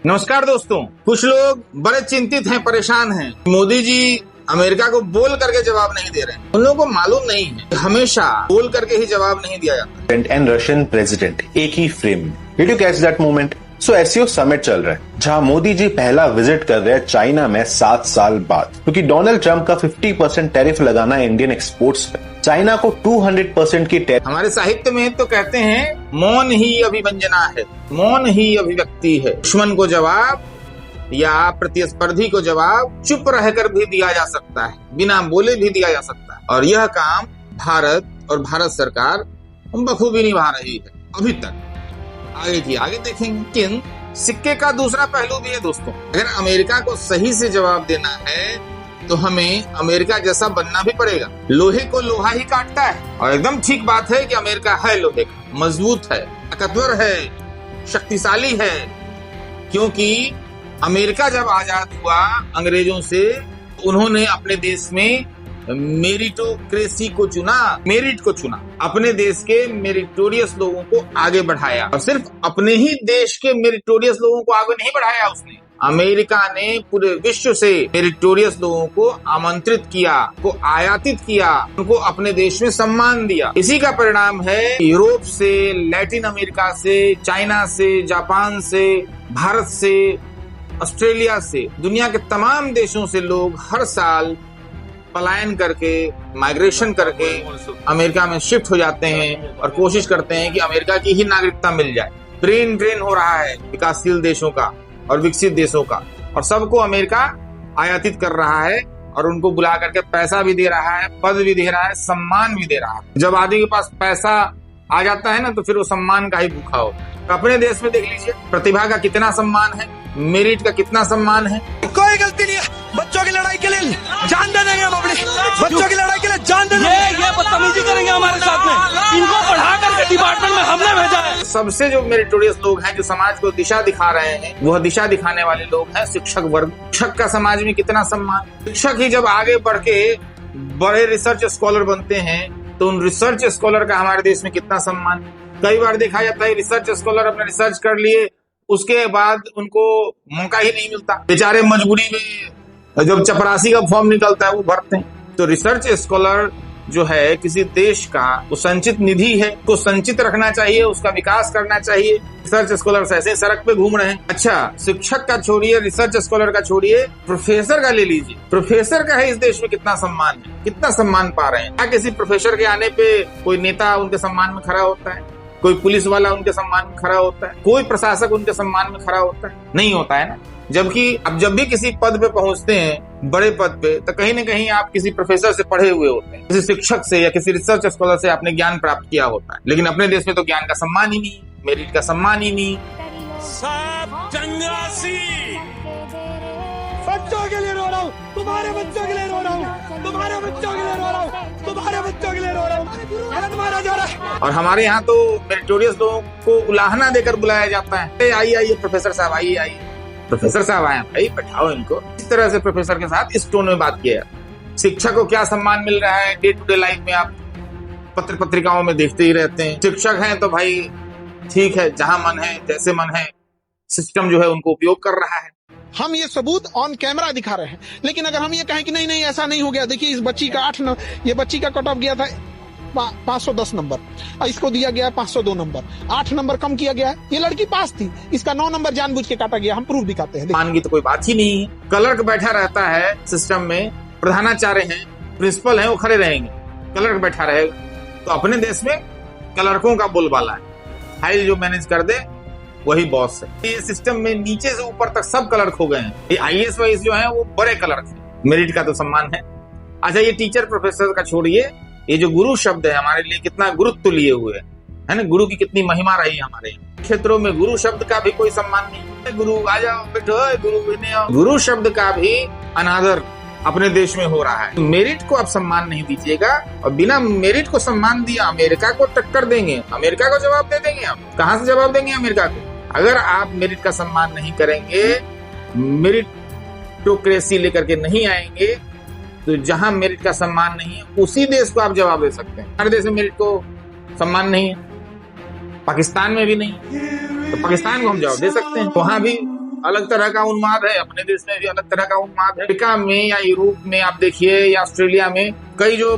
नमस्कार दोस्तों, कुछ लोग बड़े चिंतित हैं, परेशान हैं। मोदी जी अमेरिका को बोल करके जवाब नहीं दे रहे हैं। उन लोगों को मालूम नहीं है, हमेशा बोल करके ही जवाब नहीं दिया जाता। एंड रशियन प्रेसिडेंट एक ही फ्रेम में। Did you catch that moment? So SCO summit चल रहा है जहां मोदी जी पहला विजिट कर रहे हैं चाइना में 7 साल बाद, क्योंकि डोनाल्ड ट्रंप का 50% टैरिफ लगाना है इंडियन एक्सपोर्ट्स पे। चाइना को 200% की टैरिफ। हमारे साहित्य में तो कहते हैं मौन ही अभिव्यंजना है, मौन ही अभिव्यक्ति है। दुश्मन को जवाब या प्रतिस्पर्धी को जवाब चुप रहकर भी दिया जा सकता है, बिना बोले भी दिया जा सकता है। और यह काम भारत और भारत सरकार बखूबी निभा रही है अभी तक। आगे की आगे देखेंगे। लेकिन सिक्के का दूसरा पहलू भी है दोस्तों। अगर अमेरिका को सही से जवाब देना है तो हमें अमेरिका जैसा बनना भी पड़ेगा। लोहे को लोहा ही काटता है, और एकदम ठीक बात है कि अमेरिका है लोहे का, मजबूत है, ताकतवर है, शक्तिशाली है। क्योंकि अमेरिका जब आजाद हुआ अंग्रेजों से, उन्होंने अपने देश में मेरिटोक्रेसी को चुना, मेरिट को चुना। अपने देश के मेरिटोरियस लोगों को आगे बढ़ाया, और सिर्फ अपने ही देश के मेरिटोरियस लोगों को आगे नहीं बढ़ाया उसने, अमेरिका ने पूरे विश्व से मेरिटोरियस लोगों को आमंत्रित किया, को आयातित किया, उनको अपने देश में सम्मान दिया। इसी का परिणाम है यूरोप से, लैटिन अमेरिका से, चाइना से, जापान से, भारत से, ऑस्ट्रेलिया से, दुनिया के तमाम देशों से लोग हर साल पलायन करके, माइग्रेशन करके अमेरिका में शिफ्ट हो जाते हैं और कोशिश करते हैं कि अमेरिका की ही नागरिकता मिल जाए। ब्रेन ड्रेन हो रहा है विकासशील देशों का और विकसित देशों का, और सबको अमेरिका आयातित कर रहा है और उनको बुला करके पैसा भी दे रहा है, पद भी दे रहा है, सम्मान भी दे रहा है। जब आदमी के पास पैसा आ जाता है ना, तो फिर वो सम्मान का ही भूखा होता है। तो अपने देश में देख लीजिए, प्रतिभा का कितना सम्मान है, मेरिट का कितना सम्मान है। कोई गलती नहीं है। बच्चों की लड़ाई के लिए जान दे देंगे हम अपनी, बच्चों की लड़ाई के लिए जान दे देंगे। ये बदतमीजी करेंगे हमारे साथ में, इनको पढ़ा करके डिपार्टमेंट में हमने भेजा है। सबसे जो मेरिटोरियस लोग हैं, जो समाज को दिशा दिखा रहे हैं, वह दिशा दिखाने वाले लोग हैं शिक्षक वर्ग। शिक्षक का समाज में कितना सम्मान। शिक्षक ही जब आगे बढ़ के बड़े रिसर्च स्कॉलर बनते हैं, तो उन रिसर्च स्कॉलर का हमारे देश में कितना सम्मान। कई बार देखा जाता है रिसर्च स्कॉलर अपने रिसर्च कर लिए, उसके बाद उनको मौका ही नहीं मिलता। बेचारे मजबूरी में जब चपरासी का फॉर्म निकलता है वो भरते हैं। तो रिसर्च स्कॉलर जो है किसी देश का वो संचित निधि है, को संचित रखना चाहिए, उसका विकास करना चाहिए। रिसर्च स्कॉलर ऐसे सड़क पे घूम रहे हैं। अच्छा, शिक्षक का छोड़िए, रिसर्च स्कॉलर का छोड़िए, प्रोफेसर का ले लीजिए। प्रोफेसर का है इस देश में कितना सम्मान है, कितना सम्मान पा रहे हैं। क्या किसी प्रोफेसर के आने पे कोई नेता उनके सम्मान में खड़ा होता है? कोई पुलिस वाला उनके सम्मान में खड़ा होता है? कोई प्रशासक उनके सम्मान में खड़ा होता है? नहीं होता है ना। जबकि अब जब भी किसी पद पे पहुंचते हैं, बड़े पद पे, तो कहीं न कहीं आप किसी प्रोफेसर से पढ़े हुए होते हैं, किसी शिक्षक से या किसी रिसर्च स्कॉलर से आपने ज्ञान प्राप्त किया होता है। लेकिन अपने देश में तो ज्ञान का सम्मान ही नहीं, मेरिट का सम्मान ही नहीं। सब चंद्रासी बच्चों के लिए रो रहा हूँ, तुम्हारे बच्चों के लिए रो रहा हूँ, तुम्हारे बच्चों के लिए रो रहा हूँ, तुम्हारे बच्चों के लिए रो रहा हूँ। मारा जा रहा है। और हमारे यहाँ तो मेरिटोरियस लोगों को उलाहना देकर बुलाया जाता है। आइए आइए प्रोफेसर साहब, आइए आइए प्रोफेसर साहब, आए भाई, बैठाओ इनको। इस तरह से प्रोफेसर के साथ इस टोन में बात किया। शिक्षक को क्या सम्मान मिल रहा है डे टू डे लाइफ में, आप पत्र पत्रिकाओं में देखते ही रहते हैं। शिक्षक हैं तो भाई ठीक है, जहां मन है, जैसे मन है, सिस्टम जो है उनको उपयोग कर रहा है। हम ये सबूत ऑन कैमरा दिखा रहे हैं। लेकिन अगर हम ये कहें कि नहीं नहीं ऐसा नहीं हो गया, देखिए इस बच्ची का 8 नंबर, ये बच्ची का कट ऑफ गया था 510 नंबर, इसको दिया गया 502 नंबर, 8 नंबर कम किया गया है। ये लड़की पास थी, इसका 9 नंबर जानबूझ के काटा गया। हम प्रूफ दिखाते हैं। मान की तो कोई बात ही नहीं है। क्लर्क बैठा रहता है सिस्टम में, प्रधानाचार्य हैं, प्रिंसिपल हैं, वो खड़े रहेंगे, क्लर्क बैठा रहेगा। तो अपने देश में क्लर्कों का बोलबाला है, फाइल जो मैनेज कर दे वही बॉस है। ये सिस्टम में नीचे से ऊपर तक सब क्लर्क हो गए हैं। ये IAS वाइस जो है वो बड़े क्लर्क हैं। मेरिट का तो सम्मान है। अच्छा, ये टीचर प्रोफेसर का छोड़िए, ये जो गुरु शब्द है हमारे लिए कितना गुरुत्व लिए हुए है ना। गुरु की कितनी महिमा रही हमारे क्षेत्रों में। गुरु शब्द का भी कोई सम्मान नहीं। गुरु आ जाओ, बैठो, गुरु शब्द का भी अनादर अपने देश में हो रहा है। मेरिट को आप सम्मान नहीं दीजिएगा, और बिना मेरिट को सम्मान दिया अमेरिका को टक्कर देंगे, अमेरिका को जवाब दे देंगे। आप कहां से जवाब देंगे अमेरिका को? अगर आप मेरिट का सम्मान नहीं करेंगे, मेरिटोक्रेसी लेकर के नहीं आएंगे, तो जहां मेरिट का सम्मान नहीं है उसी देश को आप जवाब दे सकते हैं। हर देश में मेरिट को सम्मान नहीं है, पाकिस्तान में भी नहीं, तो पाकिस्तान को हम जवाब दे सकते हैं। वहां भी अलग तरह का उन्माद है, अपने देश में भी अलग तरह का उन्माद है। अमेरिका में या यूरोप में आप देखिए या ऑस्ट्रेलिया में कई जो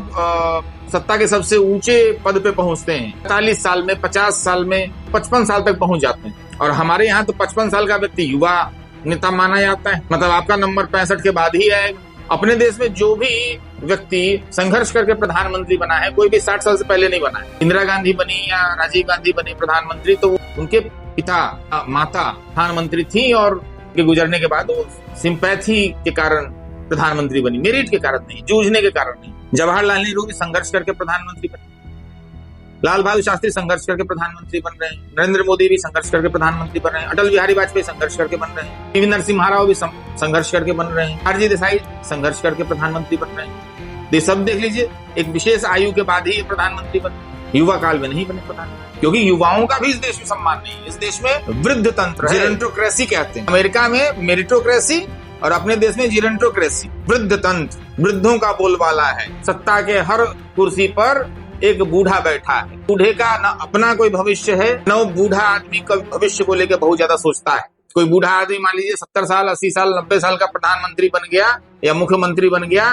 सत्ता के सबसे ऊंचे पद पे पहुंचते हैं 40 साल में, 50 साल में, 55 साल तक पहुंच जाते हैं। और हमारे यहाँ तो 55 साल का व्यक्ति युवा नेता माना जाता है, मतलब आपका नंबर 65 के बाद ही आएगा। अपने देश में जो भी व्यक्ति संघर्ष करके प्रधानमंत्री बना है, कोई भी 60 साल से पहले नहीं बना है। इंदिरा गांधी बनी या राजीव गांधी बनी प्रधानमंत्री तो उनके पिता माता प्रधानमंत्री थी और उनके गुजरने के बाद वो सिंपैथी के कारण प्रधानमंत्री बनी, मेरिट के कारण नहीं, जूझने के कारण नहीं। जवाहरलाल नेहरू भी संघर्ष करके प्रधानमंत्री बने, लाल बहादुर शास्त्री संघर्ष करके प्रधानमंत्री बन रहे हैं, नरेंद्र मोदी भी संघर्ष करके प्रधानमंत्री बन रहे हैं, अटल बिहारी वाजपेयी संघर्ष करके बन रहे हैं, पीवी नरसिम्हा राव भी संघर्ष करके बन रहे हैं, आरजी देसाई संघर्ष करके प्रधानमंत्री बन रहे हैं। ये सब देख लीजिए, एक विशेष आयु के बाद ही ये प्रधानमंत्री बने, युवा काल में नहीं बने प्रधानमंत्री, क्योंकि युवाओं का भी इस देश में सम्मान नहीं है। इस देश में वृद्ध तंत्र है, जिरेंटोक्रेसी कहते हैं। अमेरिका में मेरिटोक्रेसी और अपने देश में जिरेंटोक्रेसी, वृद्ध तंत्र, वृद्धों का बोलबाला है। सत्ता के हर कुर्सी पर एक बूढ़ा बैठा है, बूढ़े का न अपना कोई भविष्य है, न वो बूढ़ा आदमी का भविष्य को लेकर बहुत ज्यादा सोचता है। कोई बूढ़ा आदमी मान लीजिए 70 साल, 80 साल, 90 साल का प्रधानमंत्री बन गया या मुख्यमंत्री बन गया,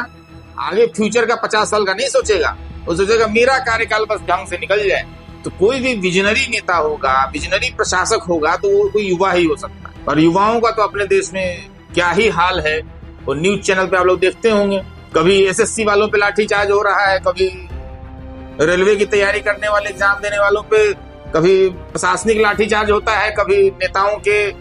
आगे फ्यूचर का 50 साल का नहीं सोचेगा, वो सोचेगा मेरा कार्यकाल बस ढंग से निकल जाए। तो कोई भी विजनरी नेता होगा, विजनरी प्रशासक होगा तो वो कोई युवा ही हो सकता है। और युवाओं का तो अपने देश में क्या ही हाल है, वो न्यूज चैनल पे आप लोग देखते होंगे, कभी एसएससी वालों पे लाठीचार्ज हो रहा है, कभी रेलवे की तैयारी करने वाले एग्जाम देने वालों पे, कभी प्रशासनिक लाठीचार्ज होता है, कभी नेताओं के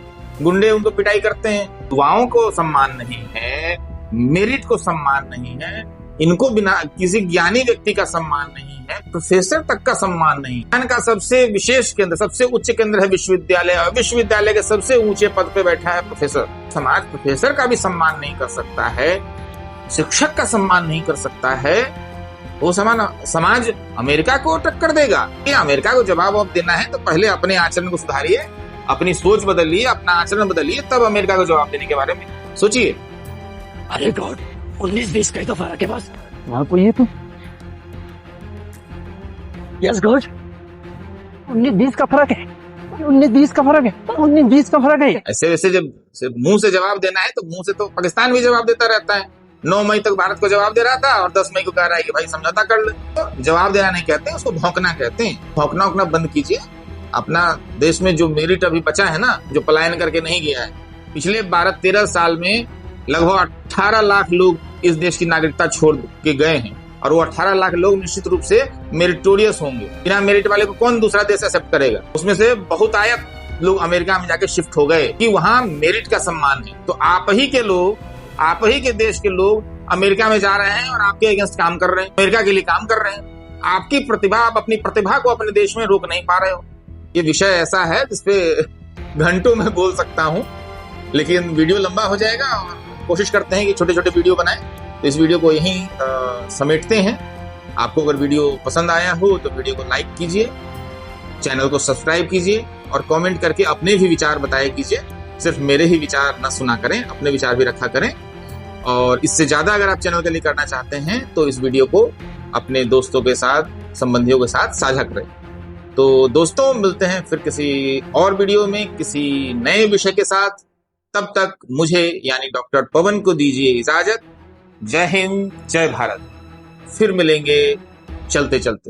गुंडे उनको पिटाई करते हैं। युवाओं को सम्मान नहीं है, मेरिट को सम्मान नहीं है, इनको बिना किसी ज्ञानी व्यक्ति का सम्मान नहीं है, प्रोफेसर तक का सम्मान नहीं। ज्ञान का सबसे विशेष केंद्र, सबसे उच्च केंद्र है विश्वविद्यालय, और विश्वविद्यालय के सबसे ऊंचे पद पे बैठा है प्रोफेसर। समाज प्रोफेसर का भी सम्मान नहीं कर सकता है, शिक्षक का सम्मान नहीं कर सकता है, वो समाज अमेरिका को टक्कर देगा। अमेरिका को जवाब अब देना है तो पहले अपने आचरण को सुधारिए, अपनी सोच बदलिए, अपना आचरण बदलिए, तब अमेरिका को जवाब देने के बारे में सोचिए। अरे गॉड, 19-20 का ही तो फर्क है बस। वहाँ कोई है तो? यस गॉड, 19-20 का फर्क है, 19-20 का फर्क है, 19-20 का फर्क है। ऐसे वैसे जब मुंह से जवाब देना है तो मुंह से तो पाकिस्तान भी जवाब देता रहता है। 9 मई तक भारत को जवाब दे रहा था और 10 मई को कह रहा है कि भाई समझौता कर ले। तो जवाब देना नहीं कहते हैं, उसको भौंकना कहते हैं। भौंकना उकना बंद कीजिए। अपना देश में जो मेरिट अभी बचा है ना, जो पलायन करके नहीं गया है, पिछले 12-13 साल में लगभग 18 लाख लोग इस देश की नागरिकता छोड़ के गए हैं, और वो 18 लाख लोग निश्चित रूप से मेरिटोरियस होंगे। बिना मेरिट वाले को कौन दूसरा देश एक्सेप्ट करेगा? उसमें से बहुतायत लोग अमेरिका में जाके शिफ्ट हो गए कि वहां मेरिट का सम्मान है। तो आप ही के लोग, आप ही के देश के लोग अमेरिका में जा रहे हैं और आपके अगेंस्ट काम कर रहे हैं, अमेरिका के लिए काम कर रहे हैं। आपकी प्रतिभा, आप अपनी प्रतिभा को अपने देश में रोक नहीं पा रहे हो। ये विषय ऐसा है जिसपे घंटों में बोल सकता हूँ, लेकिन वीडियो लंबा हो जाएगा और कोशिश करते हैं कि छोटे छोटे वीडियो बनाएं। तो इस वीडियो को यहीं समेटते हैं। आपको अगर वीडियो पसंद आया हो तो वीडियो को लाइक कीजिए, चैनल को सब्सक्राइब कीजिए और कमेंट करके अपने भी विचार बताया कीजिए। सिर्फ मेरे ही विचार न सुना करें, अपने विचार भी रखा करें। और इससे ज्यादा अगर आप चैनल के लिए करना चाहते हैं तो इस वीडियो को अपने दोस्तों के साथ, संबंधियों के साथ साझा करें। तो दोस्तों, मिलते हैं फिर किसी और वीडियो में किसी नए विषय के साथ। तब तक मुझे यानी डॉक्टर पवन को दीजिए इजाजत। जय हिंद, जय भारत। फिर मिलेंगे चलते चलते।